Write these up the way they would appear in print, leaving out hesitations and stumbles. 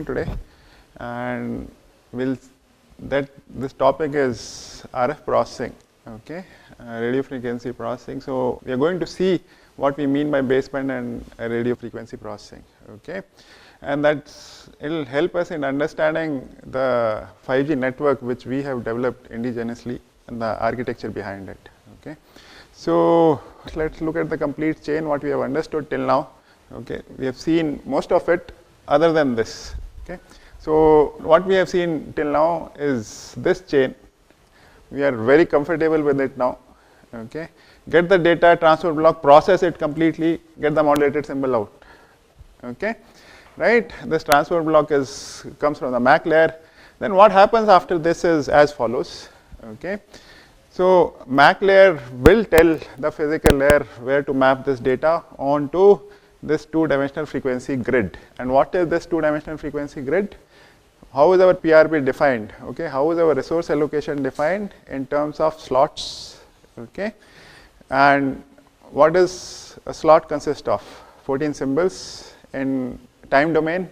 discussing today, and this topic is RF processing, okay, radio frequency processing. So we are going to see what we mean by baseband and radio frequency processing, okay, and it'll help us in understanding the 5G network which we have developed indigenously and the architecture behind it, okay. So let's look at the complete chain, what we have understood till now. Okay, we have seen most of it other than this. Okay, so what we have seen till now is this chain. We are very comfortable with it now. Okay, get the data transfer block, process it completely, get the modulated symbol out. Okay, right? This transfer block comes from the MAC layer. Then what happens after this is as follows. Okay, so MAC layer will tell the physical layer where to map this data onto this two-dimensional frequency grid. And what is this two-dimensional frequency grid? How is our PRB defined? Okay, how is our resource allocation defined in terms of slots? Okay, and what does a slot consist of? 14 symbols in time domain,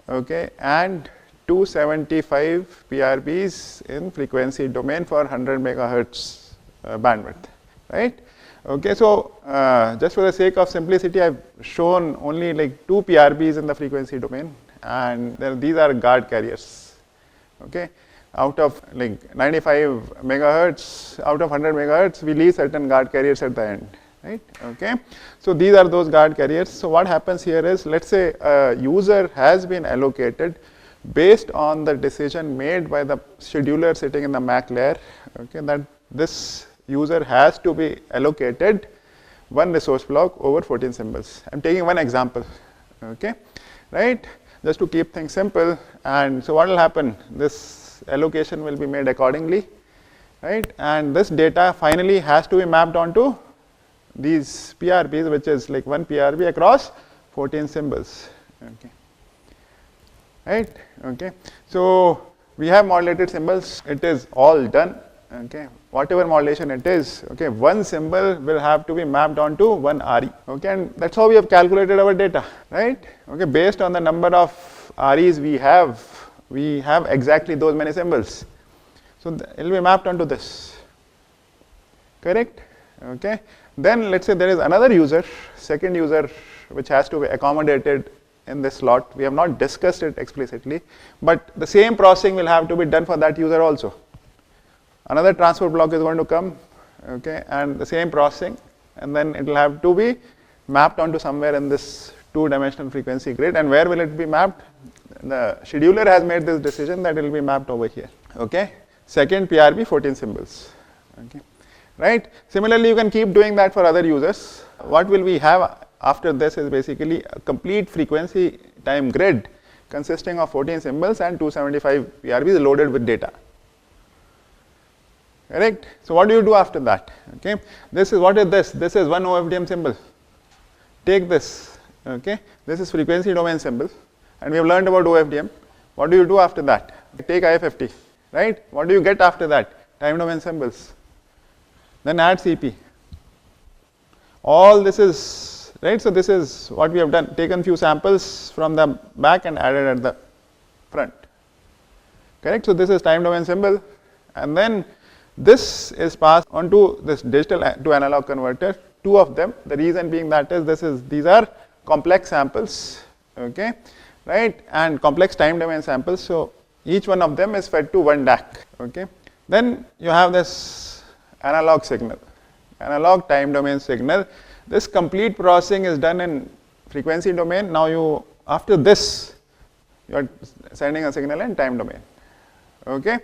okay, and 275 PRBs in frequency domain for 100 megahertz bandwidth, right? Okay, so just for the sake of simplicity, I've shown only like 2 PRBs in the frequency domain, and these are guard carriers. Okay, out of like 95 megahertz, out of 100 megahertz, we leave certain guard carriers at the end, right? Okay, so these are those guard carriers. So what happens here is, let's say a user has been allocated based on the decision made by the scheduler sitting in the MAC layer. Okay, that this user has to be allocated one resource block over 14 symbols. I'm taking one example, okay, right, just to keep things simple. And so what will happen, this allocation will be made accordingly, right, and this data finally has to be mapped onto these PRBs, which is like one PRB across 14 symbols, okay, right, okay. So we have modulated symbols, it is all done. Okay, whatever modulation it is, okay, one symbol will have to be mapped onto one RE, okay, and that's how we have calculated our data, right? Okay, based on the number of REs we have exactly those many symbols. So it will be mapped onto this, correct? Okay, then let's say there is another user, second user, which has to be accommodated in this slot. We have not discussed it explicitly, but the same processing will have to be done for that user also. Another transfer block is going to come, okay, and the same processing, and then it will have to be mapped onto somewhere in this two-dimensional frequency grid. And where will it be mapped? The scheduler has made this decision that it will be mapped over here, okay. Second PRB, 14 symbols, okay, right. Similarly, you can keep doing that for other users. What will we have after this is basically a complete frequency time grid consisting of 14 symbols and 275 PRBs loaded with data. Correct. So what do you do after that? Okay, this is, what is this? This is one OFDM symbol. Take this. Okay, this is frequency domain symbol, and we have learned about OFDM. What do you do after that? Take IFFT, right? What do you get after that? Time domain symbols. Then add CP. All this is right. So this is what we have done. Taken few samples from the back and added at the front. Correct. So this is time domain symbol, and then this is passed onto this digital to analog converter, 2 of them. The reason being that is these are complex samples, okay, right, and complex time domain samples. So each one of them is fed to one DAC, okay. Then you have this analog signal, analog time domain signal. This complete processing is done in frequency domain. Now after this, you are sending a signal in time domain, okay.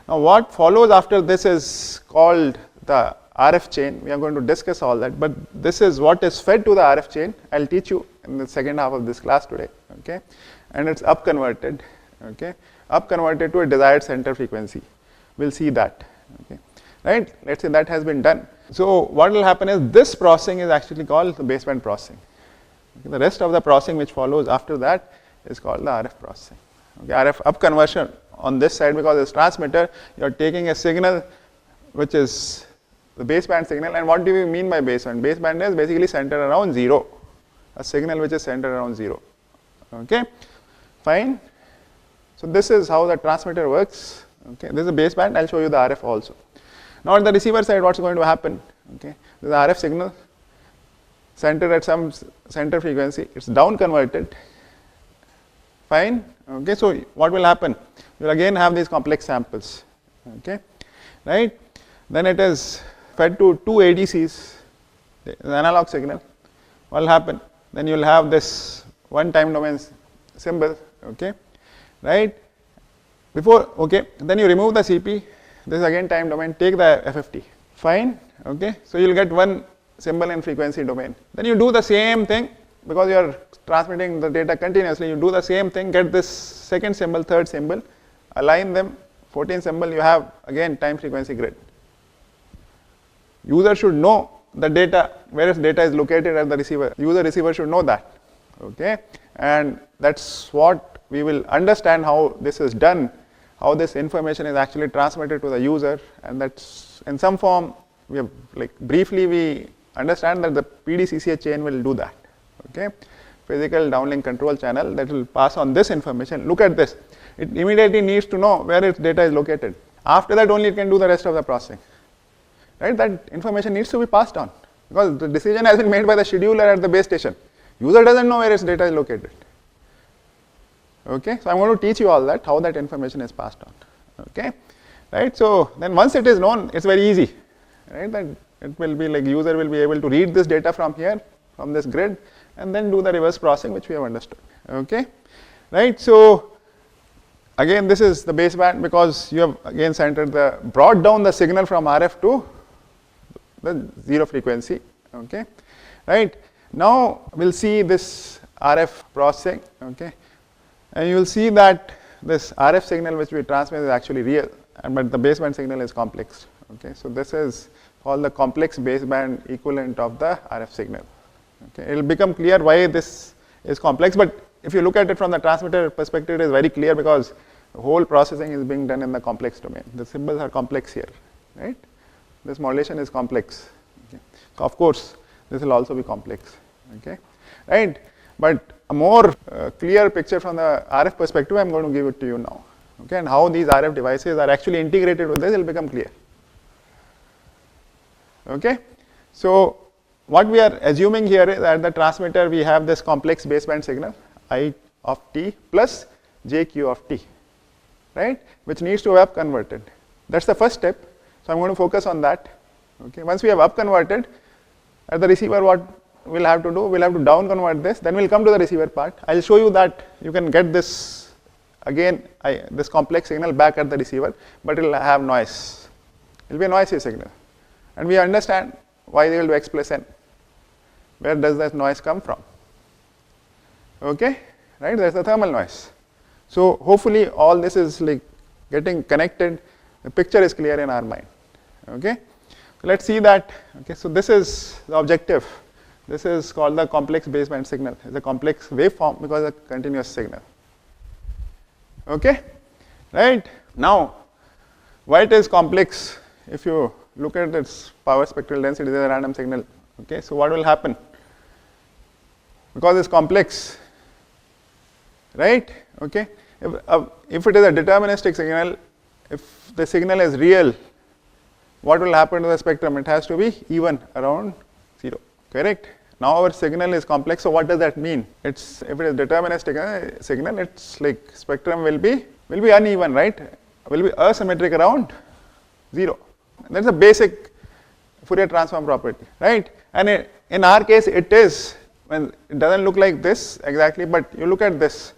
Now what follows after this is called the RF chain. We are going to discuss all that, but this is what is fed to the RF chain. I'll teach you in the second half of this class today, okay, and it's upconverted, okay, upconverted to a desired center frequency. We'll see that, okay, right. Let's say that has been done. So what will happen is this processing is actually called the baseband processing. Okay? The rest of the processing which follows after that is called the RF processing. Okay, RF upconversion on this side, because it's transmitter, you are taking a signal which is the baseband signal. And what do we mean by baseband? Baseband is basically centered around 0, a signal which is centered around 0. Okay, fine. So this is how the transmitter works. Okay, this is a baseband. I'll show you the RF also. Now at the receiver side, what's going to happen? Okay, this is RF signal centered at some center frequency. It's down converted. Fine. Okay, so what will happen? You'll again have these complex samples. Okay, right? Then it is fed to two ADCs, the analog signal. What will happen? Then you'll have this one time domain symbol. Okay, right? Then you remove the CP. This is again time domain. Take the FFT. Fine. Okay, so you'll get one symbol in frequency domain. Then you do the same thing because you are transmitting the data continuously. You do the same thing. Get this second symbol, third symbol, align them. 14th symbol. You have again time frequency grid. User should know the data, where data is located at the receiver. Receiver should know that. Okay, and that's what we will understand how this is done, how this information is actually transmitted to the user, and that's in some form. We have briefly we understand that the PDCCA chain will do that. Okay, physical downlink control channel that will pass on this information. Look at this. It immediately needs to know where its data is located. After that only it can do the rest of the processing. Right? That information needs to be passed on because the decision has been made by the scheduler at the base station. User doesn't know where its data is located. Okay, so I'm going to teach you all that, how that information is passed on. Okay, right? So then once it is known, it's very easy. Right? That it will be user will be able to read this data from here, from this grid, and then do the reverse processing, which we have understood. Okay, right? So again, this is the baseband because you have again brought down the signal from RF to the zero frequency. Okay, right? Now we'll see this RF processing. Okay, and you will see that this RF signal which we transmit is actually real, but the baseband signal is complex. Okay, so this is called the complex baseband equivalent of the RF signal. Okay, it will become clear why this is complex, but if you look at it from the transmitter perspective, it is very clear because the whole processing is being done in the complex domain. The symbols are complex here, right? This modulation is complex. Okay. So of course, this will also be complex. Okay, right? But a more clear picture from the RF perspective, I'm going to give it to you now. Okay, and how these RF devices are actually integrated with this will become clear. Okay, so what we are assuming here is that the transmitter we have this complex baseband signal I of t plus jq of t, right, which needs to be up converted. That's the first step. So I'm going to focus on that. Okay, once we have up converted, at the receiver what we'll have to do, we'll have to down convert this, then we'll come to the receiver part. I'll show you that you can get this again, this complex signal back at the receiver, but it will have noise. It will be a noisy signal. And we understand why they will do x plus n. Where does that noise come from? Okay, right, there's the thermal noise. So hopefully all this is getting connected, the picture is clear in our mind. Okay, so let's see that. Okay, so this is the objective. This is called the complex baseband signal. It's a complex waveform because it's a continuous signal. Okay, right, now why it is complex? If you look at its power spectral density, this is a random signal. Okay, so what will happen? Because it's complex, right? Okay, if it is a deterministic signal, if the signal is real, what will happen to the spectrum? It has to be even around 0, correct? Now our signal is complex, so what does that mean? If it is deterministic signal, it's spectrum will be uneven, right? Will be asymmetric around 0. That's a basic Fourier transform property, right? And in our case, it is, when it doesn't look like this exactly, but you look at this.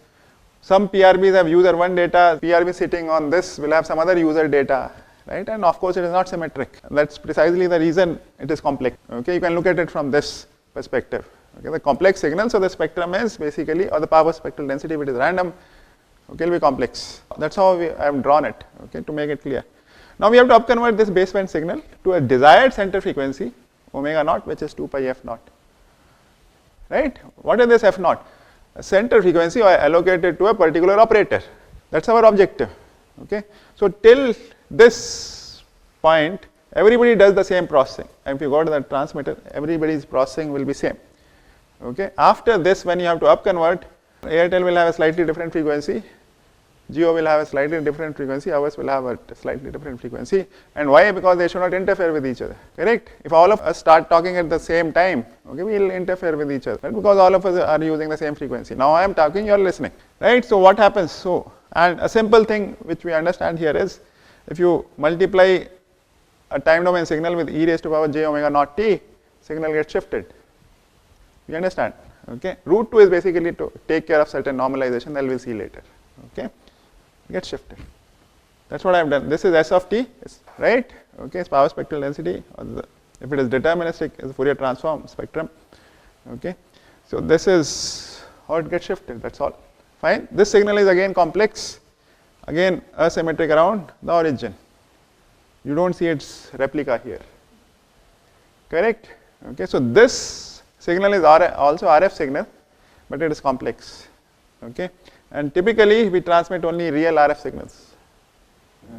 Some PRBs have user 1 data, PRB sitting on this will have some other user data, right? And of course, it is not symmetric. That's precisely the reason it is complex. Okay, you can look at it from this perspective. Okay, the complex signal, so the spectrum is basically, or the power spectral density, if it is random, okay, will be complex. That's how I have drawn it, okay, to make it clear. Now we have to upconvert this baseband signal to a desired center frequency, omega naught, which is 2 pi f naught. Right? What is this f naught? A center frequency allocated to a particular operator. That's our objective. Okay? So till this point, everybody does the same processing. And if you go to the transmitter, everybody's processing will be same. Okay? After this, when you have to upconvert, Airtel will have a slightly different frequency. GO will have a slightly different frequency, ours will have a slightly different frequency. And why? Because they should not interfere with each other, correct? If all of us start talking at the same time, okay, we will interfere with each other, right? Because all of us are using the same frequency. Now I am talking, you are listening, right? So what happens? So, and a simple thing which we understand here is, if you multiply a time domain signal with e raised to power j omega naught t, signal gets shifted. You understand? Okay. Root 2 is basically to take care of certain normalization that we will see later. Okay. Gets shifted. That's what I have done. This is S of t, right? Okay. It's power spectral density. Or if it is deterministic, it's a Fourier transform spectrum. Okay. So this is how it gets shifted. That's all. Fine. This signal is again complex, again asymmetric around the origin. You don't see its replica here. Correct? Okay. So this signal is also RF signal, but it is complex. Okay. And typically we transmit only real RF signals.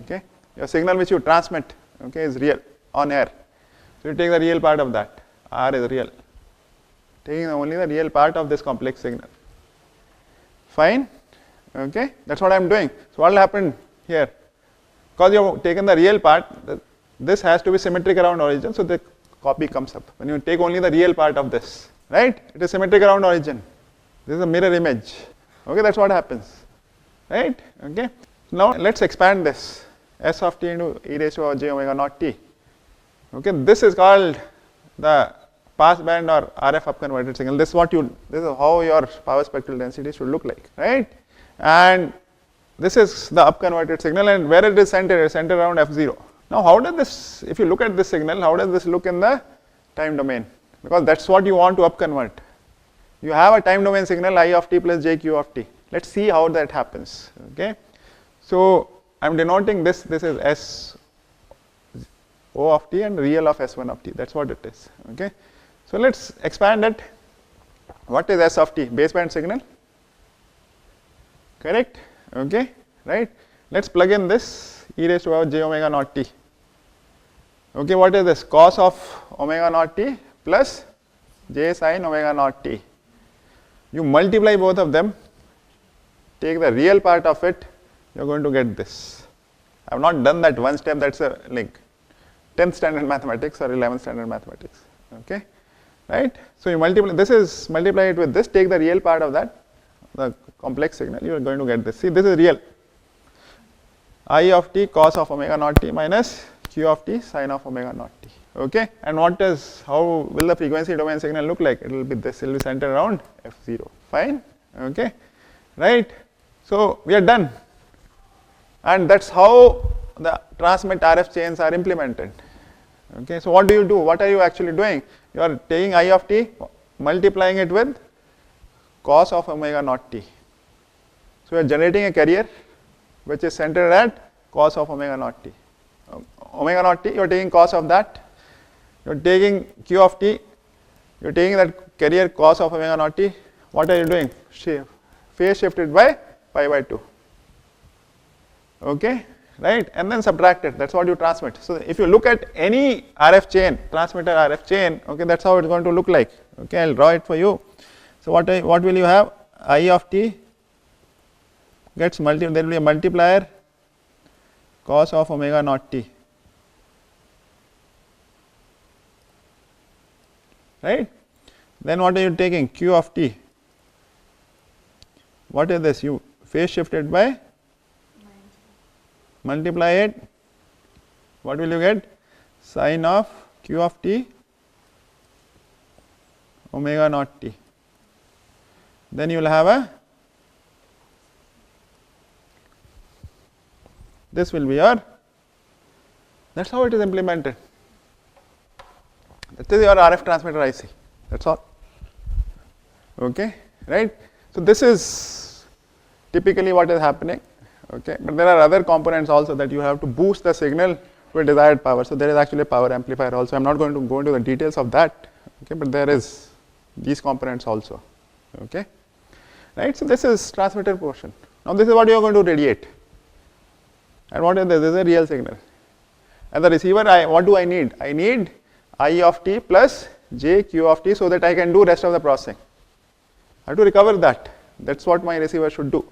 Okay. Your signal which you transmit, okay, is real on air. So you take the real part of that. R is real. Taking only the real part of this complex signal. Fine. Okay. That's what I am doing. So what will happen here? Because you have taken the real part, this has to be symmetric around origin, so the copy comes up. When you take only the real part of this, right? It is symmetric around origin. This is a mirror image. Okay, that's what happens, right? Okay. Now let's expand this. S of t into e raised to power j omega naught t. Okay, this is called the passband or RF upconverted signal. This is how your power spectral density should look like, right? And this is the upconverted signal, and where it is centered around f0. Now how does this, if you look at this signal, how does this look in the time domain? Because that's what you want to upconvert. You have a time domain signal I of t plus jq of t. Let's see how that happens. Okay. So I am denoting this is S O of t and real of S1 of t. That's what it is. Okay. So let's expand it. What is S of t? Baseband signal. Correct. Okay. Right. Let's plug in this e raised to power j omega naught t. Okay. What is this? Cos of omega naught t plus j sin omega naught t. You multiply both of them, take the real part of it, you are going to get this. I have not done that one step, that's a link. 10th standard mathematics or 11th standard mathematics. Okay, right? So you multiply it with this, take the real part of that, the complex signal, you are going to get this. See, this is real. I of t cos of omega naught t minus q of t sin of omega naught t. Okay, and how will the frequency domain signal look like? It will be this, it will be centered around f0. Fine. Okay, right? So we are done, and that's how the transmit RF chains are implemented. Okay, so what do you do? What are you actually doing? You are taking I of t, multiplying it with cos of omega naught t. So you are generating a carrier which is centered at cos of omega naught t. Omega naught t, you are taking cos of that. You are taking q of t, you are taking that carrier cos of omega naught t. What are you doing? Phase shifted by pi by 2. Okay, right? And then subtract it. That's what you transmit. So if you look at any RF chain, transmitter RF chain, okay, that's how it's going to look like. Okay, I'll draw it for you. So what will you have? I of t gets there will be a multiplier cos of omega naught t. Right? Then what are you taking? Q of t. What is this? You phase shifted by multiply it. What will you get? Sin of q of t omega naught t. Then you will have this will be your, that's how it is implemented. That is your RF transmitter IC, that's all. Okay, right? So this is typically what is happening. Okay, but there are other components also that you have to boost the signal to a desired power. So there is actually a power amplifier also. I am not going to go into the details of that. Okay, but there is these components also. Okay, right? So this is transmitter portion. Now this is what you are going to radiate. And what is this? This is a real signal. And the receiver, what do I need? I need I of t plus j q of t so that I can do rest of the processing. I have to recover that. That's what my receiver should do.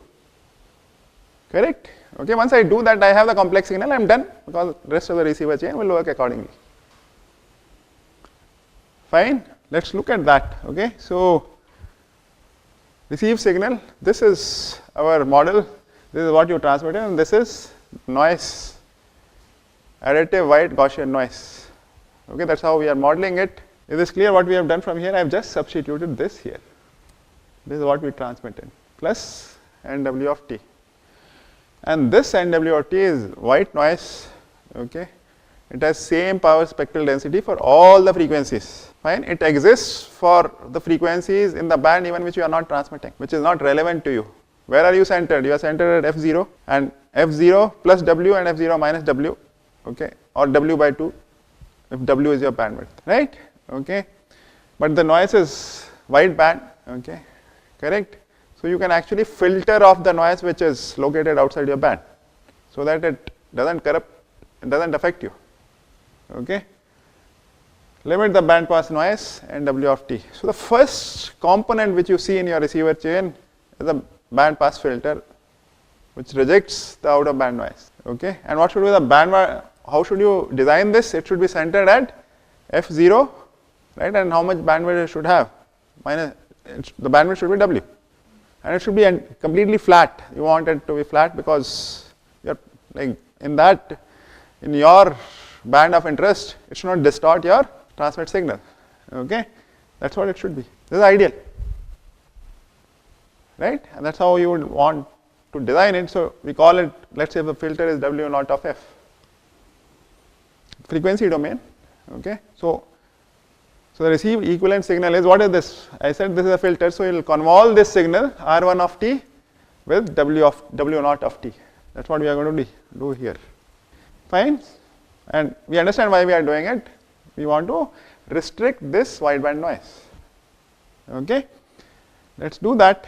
Correct? Okay, once I do that, I have the complex signal, I am done, because the rest of the receiver chain will work accordingly. Fine, let us look at that. Okay, so receive signal, this is our model, this is what you transmitted, and this is noise, additive white Gaussian noise. Okay, that is how we are modeling it. Is this clear what we have done from here? I have just substituted this here. This is what we transmitted, plus NW of t. And this NW of t is white noise. Okay, it has same power spectral density for all the frequencies. Fine, it exists for the frequencies in the band even which you are not transmitting, which is not relevant to you. Where are you centered? You are centered at f0, and f0 plus w and f0 minus w, okay, or w by 2 if w is your bandwidth, right? Okay, but the noise is wide band. Okay, correct? So you can actually filter off the noise which is located outside your band, so that it doesn't corrupt, it doesn't affect you. Okay, limit the band pass noise and W of t. So the first component which you see in your receiver chain is a band pass filter which rejects the out of band noise. Okay, and what should be the band? How should you design this? It should be centered at f0, right? And how much bandwidth it should have? The bandwidth should be W, and it should be completely flat. You want it to be flat because you're like in your band of interest, it should not distort your transmit signal. Okay, that's what it should be. This is ideal, right? And that's how you would want to design it. So we call it, let's say the filter is W naught of f, frequency domain. Okay, so the received equivalent signal is, what is this? I said this is a filter, so it will convolve this signal R1 of t with W naught of t. That's what we are going to do here. Fine, and we understand why we are doing it. We want to restrict this wideband noise. Okay, let's do that.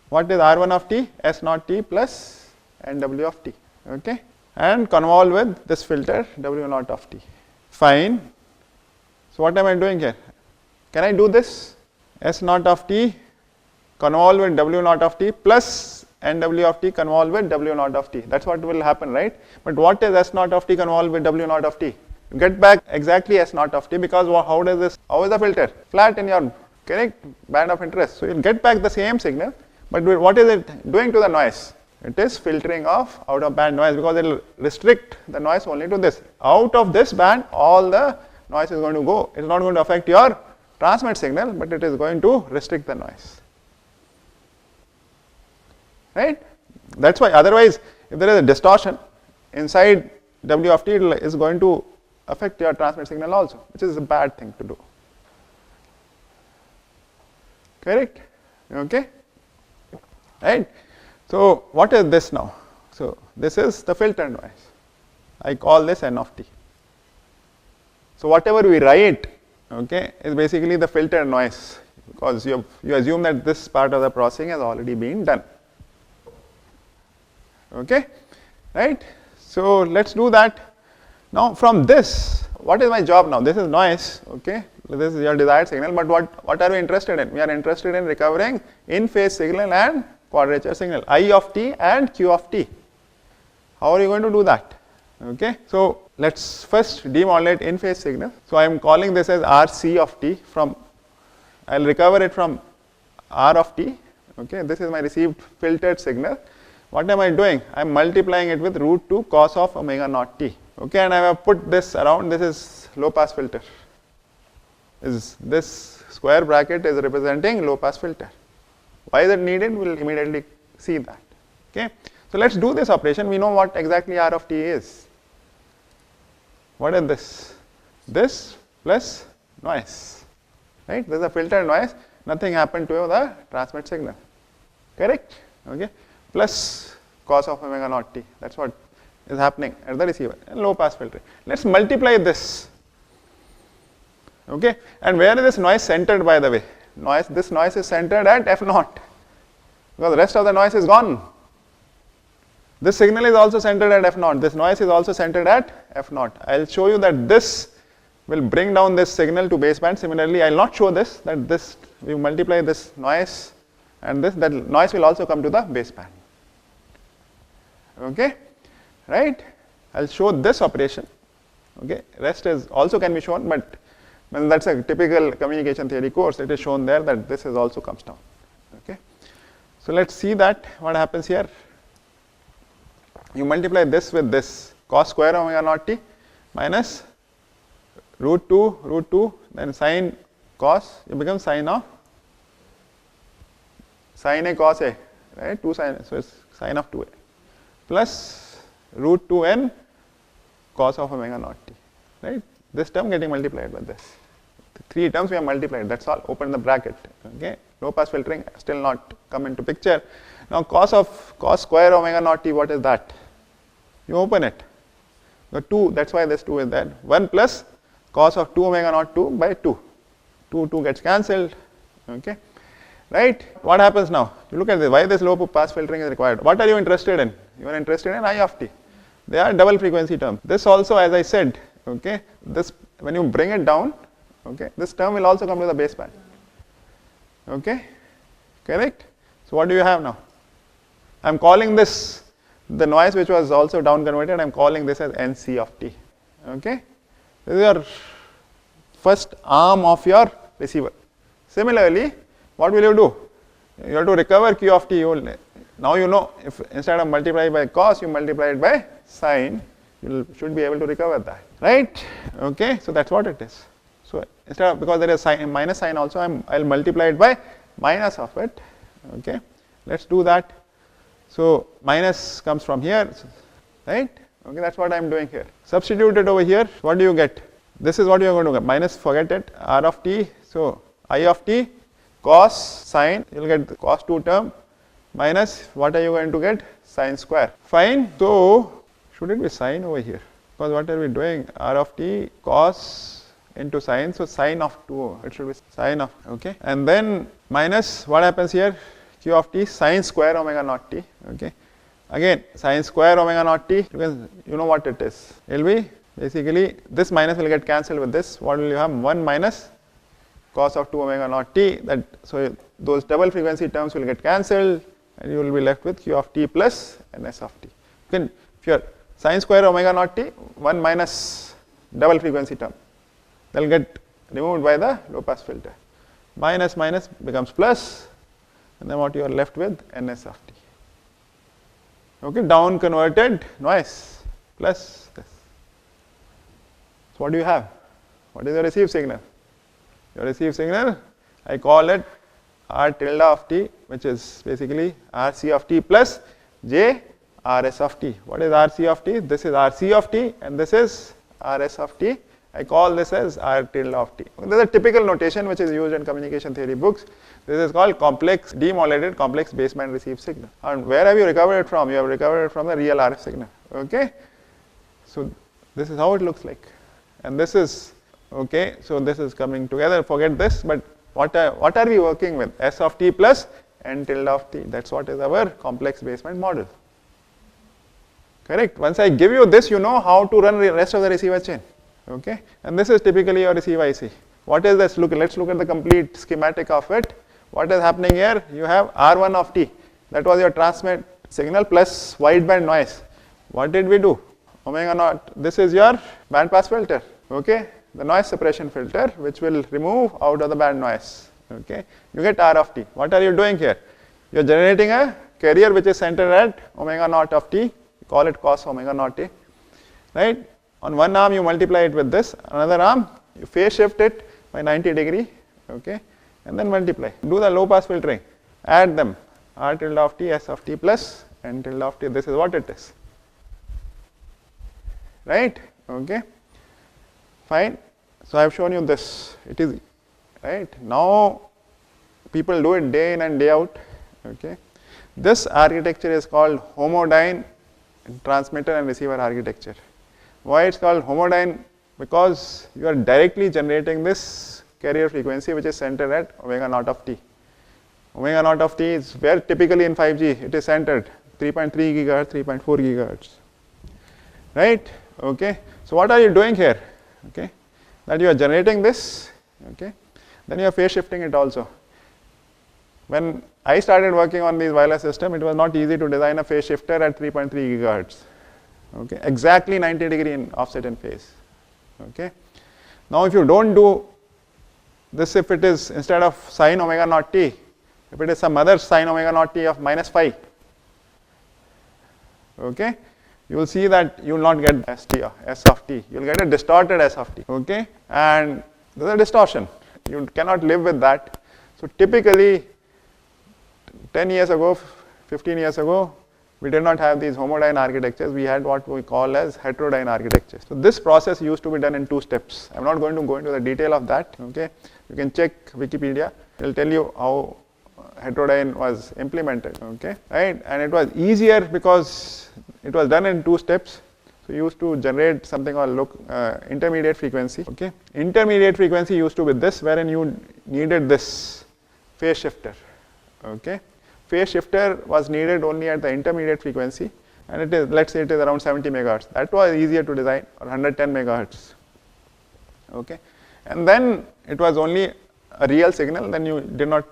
What is R1 of t? S naught t plus NW of t. Okay, and convolve with this filter W naught of t. Fine. So what am I doing here? Can I do this? S naught of t convolve with W naught of t plus NW of t convolve with W naught of t. That's what will happen, right? But what is S naught of t convolve with W naught of t? Get back exactly S naught of t, because how is the filter? Flat in your correct band of interest. So you'll get back the same signal, but what is it doing to the noise? It is filtering off out of band noise, because it will restrict the noise only to this. Out of this band, all the noise is going to go. It is not going to affect your transmit signal, but it is going to restrict the noise. Right? That's why, otherwise, if there is a distortion inside W of t, it is going to affect your transmit signal also, which is a bad thing to do. Correct? Okay? Right? So what is this now? So this is the filter noise. I call this N of t. So whatever we write, okay, is basically the filter noise, because you assume that this part of the processing has already been done. Okay, right? So let's do that. Now from this, what is my job now? This is noise, okay, this is your desired signal, but what are we interested in? We are interested in recovering in phase signal and quadrature signal, I of t and Q of t. How are you going to do that? Okay, so let's first demodulate in phase signal. So I am calling this as RC of t. I will recover it from R of t. Okay, this is my received filtered signal. What am I doing? I am multiplying it with root 2 cos of omega naught t. Okay, and I have put this around. This is low pass filter. This square bracket is representing low pass filter. Why is it needed? We will immediately see that. Okay, so let's do this operation. We know what exactly R of t is. What is this? This plus noise, right? This is a filter noise. Nothing happened to the transmit signal. Correct? Okay. Plus cos of omega naught t. That's what is happening at the receiver. And low pass filter. Let's multiply this. Okay. And where is this noise centered, by the way? This noise is centered at f naught, because the rest of the noise is gone. This signal is also centered at f naught. This noise is also centered at f naught. I will show you that this will bring down this signal to baseband. Similarly, I will not show this, that this, we multiply this noise and this, that noise will also come to the baseband. okay, right. I will show this operation, okay. Rest is also can be shown, but when that's a typical communication theory course, it is shown there that this is also comes down, okay. So let's see that what happens here. You multiply this with this cos square omega naught t minus root 2, then sine cos, it becomes sine of sine a cos a, right, 2 sine, so it's sine of 2a plus root 2n cos of omega naught t, right. This term getting multiplied by this. The 3 terms we have multiplied, that's all, open the bracket, okay. Low pass filtering still not come into picture. Now cos square omega naught t, what is that? You open it. The 2, that's why this 2 is there. 1 plus cos of 2 omega naught 2 by 2. 2 gets cancelled, okay. Right? What happens now? You look at this, why this low pass filtering is required. What are you interested in? You are interested in I of t. They are double frequency terms. This also, as I said, okay, this when you bring it down, okay, this term will also come to the baseband. Okay, correct? So what do you have now? I am calling this, the noise which was also down converted, I am calling this as NC of t. Okay, this is your first arm of your receiver. Similarly, what will you do? You have to recover Q of t. Now you know, if instead of multiply by cos, you multiply it by sine, you should be able to recover that, right? Okay, so that's what it is. So instead of, because there is sine, minus sign also, I'll multiply it by minus of it. Okay, let's do that. So minus comes from here, right? Okay, that's what I'm doing here. Substitute it over here. What do you get? This is what you are going to get. Minus, forget it. R of t. So I of t cos sine. You'll get the cos 2 term minus. What are you going to get? Sine square. Fine. So should it be sine over here? Because what are we doing? R of t cos into sine, so sine of 2, it should be sine of, okay, and then minus, what happens here, Q of t sine square omega naught t, okay, again sine square omega naught t, because you know what it is, it will be basically, this minus will get cancelled with this, what will you have, 1 minus cos of 2 omega naught t, that, so those double frequency terms will get cancelled, and you will be left with Q of t plus ns of t. Then if you are sine square omega naught t, 1 minus double frequency term, they will get removed by the low pass filter. Minus minus becomes plus, and then what you are left with, ns of t. Okay, down converted noise plus this. So what do you have? What is your receive signal? Your receive signal, I call it R tilde of t, which is basically RC of t plus J RS of t. What is RC of t? This is RC of t, and this is RS of t. I call this as R tilde of t. This is a typical notation which is used in communication theory books. This is called complex, demodulated complex baseband receive signal. And where have you recovered it from? You have recovered it from the real RF signal. Okay? So this is how it looks like. And this is, okay, so this is coming together. Forget this, but what are we working with? S of t plus N tilde of t. That's what is our complex baseband model. Correct? Once I give you this, you know how to run the rest of the receiver chain. Okay, and this is typically your receive IC. What is this? Let's look at the complete schematic of it. What is happening here? You have R1 of t. That was your transmit signal plus wideband noise. What did we do? Omega naught. This is your band pass filter. Okay, the noise suppression filter, which will remove out of the band noise. Okay, you get R of t. What are you doing here? You are generating a carrier which is centered at omega naught of t. You call it cos omega naught t. Right? On one arm you multiply it with this, another arm you phase shift it by 90 degree, okay, and then multiply. Do the low pass filtering, add them, R tilde of t, S of t plus N tilde of t, this is what it is. Right, okay, fine. So I have shown you this, it is, right. Now people do it day in and day out, okay. This architecture is called homodyne transmitter and receiver architecture. Why it's called homodyne? Because you are directly generating this carrier frequency which is centered at omega naught of t. Omega naught of t is where typically in 5G it is centered 3.3 gigahertz, 3.4 gigahertz. Right? Okay. So what are you doing here? Okay. That you are generating this. Okay. Then you are phase shifting it also. When I started working on these wireless system, it was not easy to design a phase shifter at 3.3 gigahertz. Okay, exactly 90 degree in offset in phase. Okay. Now if you don't do this, if it is instead of sin omega naught t, if it is some other sin omega naught t of minus phi, okay, you will see that you will not get S of t, you will get a distorted S of t, okay, and there is a distortion, you cannot live with that. So typically 10 years ago, 15 years ago, we did not have these homodyne architectures, we had what we call as heterodyne architectures. So this process used to be done in 2 steps. I am not going to go into the detail of that, okay. You can check Wikipedia, it will tell you how heterodyne was implemented, okay, right, and it was easier because it was done in 2 steps. So you used to generate something called intermediate frequency, okay. Intermediate frequency used to be this, wherein you needed this phase shifter, okay. Phase shifter was needed only at the intermediate frequency, and it is, let's say it is around 70 megahertz. That was easier to design, or 110 megahertz, okay. And then it was only a real signal, then you did not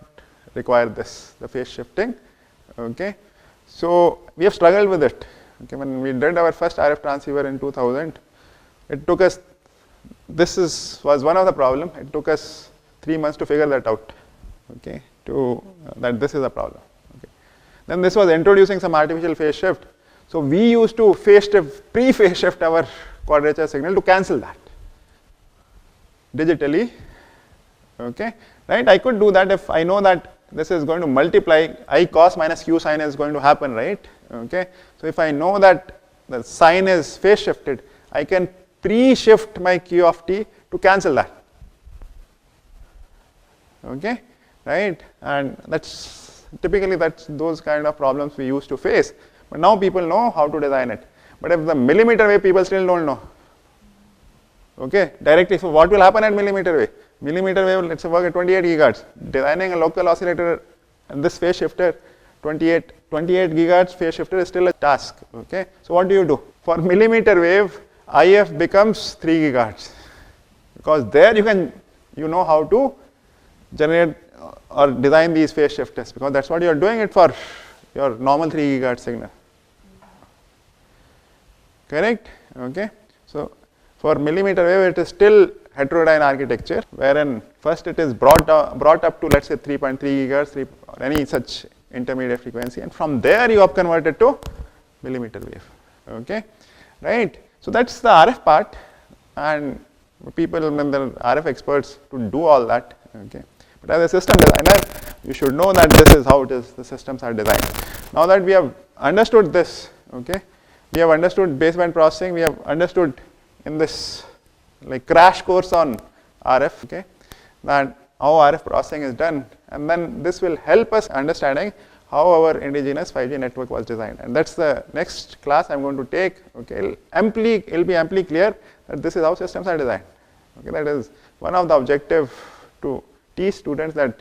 require this, the phase shifting, okay. So we have struggled with it, okay. When we did our first RF transceiver in 2000, it took us, was one of the problem, it took us 3 months to figure that out, okay, that this is a problem. Then this was introducing some artificial phase shift. So we used to pre-phase shift our quadrature signal to cancel that digitally, okay, right. I could do that if I know that this is going to multiply, I cos minus q sin is going to happen, right, okay. So if I know that the sin is phase shifted, I can pre-shift my q of t to cancel that, okay, right, and typically that's those kind of problems we used to face, but now people know how to design it. But if the millimeter wave, people still don't know, okay, directly. So what will happen at millimeter wave? Millimeter wave, let's work at 28 gigahertz. Designing a local oscillator and this phase shifter, 28 gigahertz phase shifter is still a task, okay. So what do? For millimeter wave, IF becomes 3 gigahertz, because there you know how to generate or design these phase shifters, because that's what you are doing it for your normal 3 gigahertz signal, correct, okay. So for millimeter wave, it is still heterodyne architecture, wherein first it is brought up to, let's say, 3.3 gigahertz or any such intermediate frequency, and from there you upconvert it to millimeter wave, okay, right. So that's the RF part, and people, when the RF experts, to do all that, okay. But as a system designer, you should know that this is how the systems are designed. Now that we have understood this, okay, we have understood baseband processing, we have understood in this like crash course on RF, okay, that how RF processing is done, and then this will help us understanding how our indigenous 5G network was designed, and that's the next class I'm going to take, okay. It'll be amply clear that this is how systems are designed, okay. That is one of the objective, to teach students that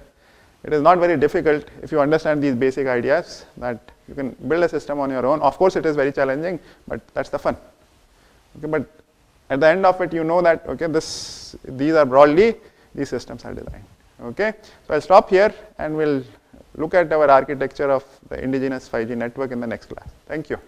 it is not very difficult if you understand these basic ideas, that you can build a system on your own. Of course it is very challenging, but that's the fun, okay. But at the end of it, you know that, okay, these are broadly, these systems are designed, okay. So I'll stop here and we'll look at our architecture of the indigenous 5G network in the next class. Thank you.